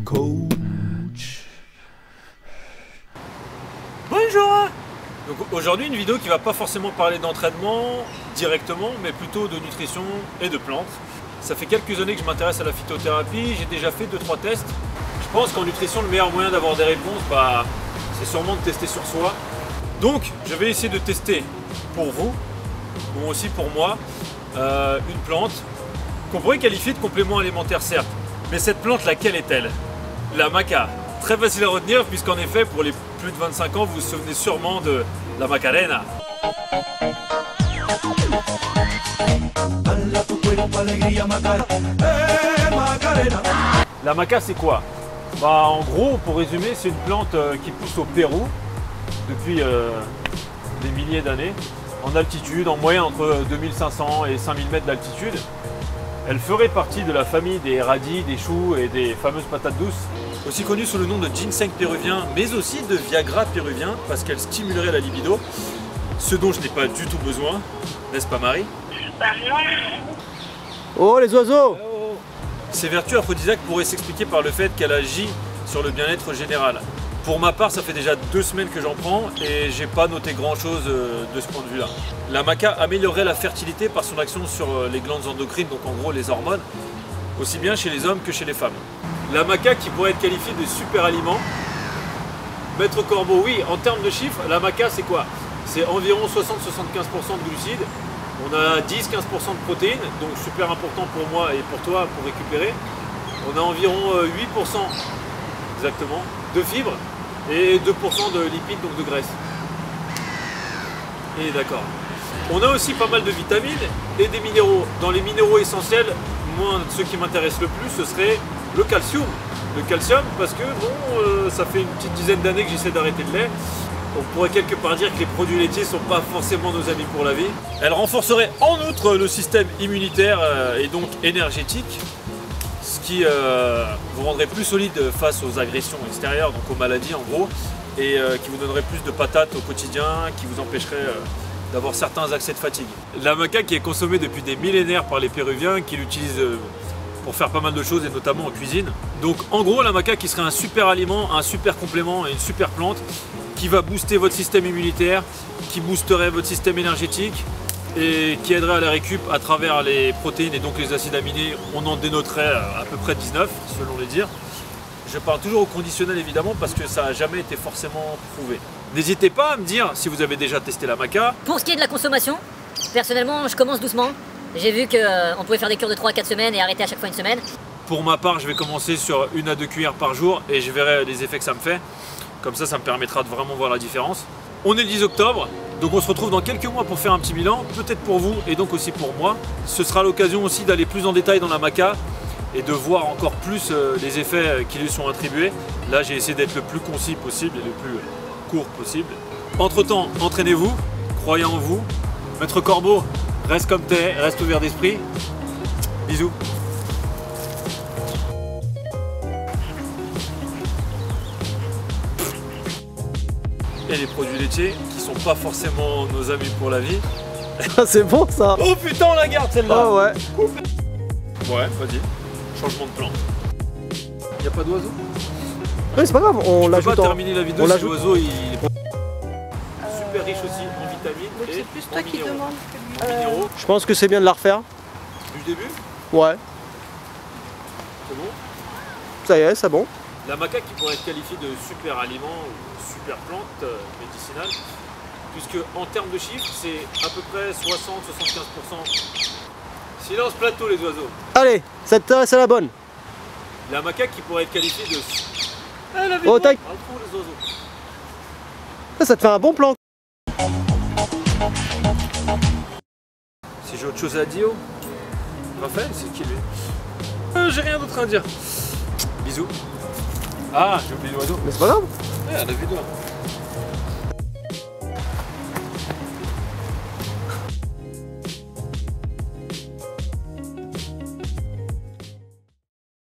Coach. Bonjour. Donc aujourd'hui une vidéo qui va pas forcément parler d'entraînement directement, mais plutôt de nutrition et de plantes. Ça fait quelques années que je m'intéresse à la phytothérapie, j'ai déjà fait 2-3 tests. Je pense qu'en nutrition le meilleur moyen d'avoir des réponses, c'est sûrement de tester sur soi. Donc je vais essayer de tester pour vous, ou aussi pour moi, une plante qu'on pourrait qualifier de complément alimentaire certes. Mais cette plante, laquelle est-elle? La maca. Très facile à retenir puisqu'en effet, pour les plus de 25 ans, vous vous souvenez sûrement de la Macarena. La maca, c'est quoi? En gros, pour résumer, c'est une plante qui pousse au Pérou depuis des milliers d'années, en altitude, en moyenne entre 2500 et 5000 mètres d'altitude. Elle ferait partie de la famille des radis, des choux et des fameuses patates douces, aussi connues sous le nom de ginseng péruvien, mais aussi de Viagra péruvien, parce qu'elle stimulerait la libido, ce dont je n'ai pas du tout besoin, n'est-ce pas Marie? Oh les oiseaux! Ses vertus aphrodisiaques pourraient s'expliquer par le fait qu'elle agit sur le bien-être général. Pour ma part, ça fait déjà 2 semaines que j'en prends et j'ai pas noté grand chose de ce point de vue là. La maca améliorerait la fertilité par son action sur les glandes endocrines, donc en gros les hormones, aussi bien chez les hommes que chez les femmes. La maca qui pourrait être qualifiée de super aliment. Maître Corbeau, oui, en termes de chiffres, la maca c'est quoi? C'est environ 60-75% de glucides, on a 10-15% de protéines, donc super important pour moi et pour toi pour récupérer. On a environ 8% exactement de fibres et 2% de lipides, donc de graisse. Et d'accord. On a aussi pas mal de vitamines et des minéraux. Dans les minéraux essentiels, moi, ceux qui m'intéressent le plus, ce serait le calcium. Le calcium, parce que bon, ça fait une petite dizaine d'années que j'essaie d'arrêter le lait. On pourrait quelque part dire que les produits laitiers ne sont pas forcément nos amis pour la vie. Elle renforcerait en outre le système immunitaire et donc énergétique, ce qui vous rendrait plus solide face aux agressions extérieures, donc aux maladies en gros, et qui vous donnerait plus de patates au quotidien, qui vous empêcherait d'avoir certains accès de fatigue. La maca qui est consommée depuis des millénaires par les Péruviens, qui l'utilisent pour faire pas mal de choses et notamment en cuisine. Donc en gros la maca qui serait un super aliment, un super complément et une super plante qui va booster votre système immunitaire, qui boosterait votre système énergétique et qui aiderait à la récup à travers les protéines et donc les acides aminés. On en dénoterait à peu près 19 selon les dires. Je parle toujours au conditionnel évidemment parce que ça n'a jamais été forcément prouvé. N'hésitez pas à me dire si vous avez déjà testé la maca. Pour ce qui est de la consommation, personnellement je commence doucement. J'ai vu qu'on pouvait faire des cures de 3 à 4 semaines et arrêter à chaque fois une semaine. Pour ma part, je vais commencer sur 1 à 2 cuillères par jour et je verrai les effets que ça me fait. Comme ça me permettra de vraiment voir la différence. On est le 10 octobre, donc on se retrouve dans quelques mois pour faire un petit bilan, peut-être pour vous et donc aussi pour moi. Ce sera l'occasion aussi d'aller plus en détail dans la maca et de voir encore plus les effets qui lui sont attribués. Là, j'ai essayé d'être le plus concis possible et le plus court possible. Entre-temps, entraînez-vous, croyez en vous. Maître Corbeau, reste comme t'es, reste ouvert d'esprit. Bisous. Et les produits laitiers qui sont pas forcément nos amis pour la vie. C'est bon ça! Oh putain, on la garde celle-là! Oh ouais! Ouais, vas-y, changement de plan. Y'a pas d'oiseau? Oui, c'est pas grave, on l'ajoute. Je peux pas terminer la vidéo si l'oiseau il est super riche aussi en vitamines. Donc c'est plus toi qui demandes que lui. Minéraux. Je pense que c'est bien de la refaire. Du début? Ouais. C'est bon? Ça y est, c'est bon. La maca qui pourrait être qualifiée de super aliment ou super plante médicinale, puisque en termes de chiffres, c'est à peu près 60-75%. Silence plateau les oiseaux. Allez, c'est la bonne. La maca qui pourrait être qualifiée de... Elle avait Oh, tac. les oiseaux. Ça te fait un bon plan. Si j'ai autre chose à dire, Raphaël, c'est qui lui? J'ai rien d'autre à dire. Bisous. Ah, j'ai oublié l'oiseau. Mais c'est pas grave. Ouais, on a vu deux.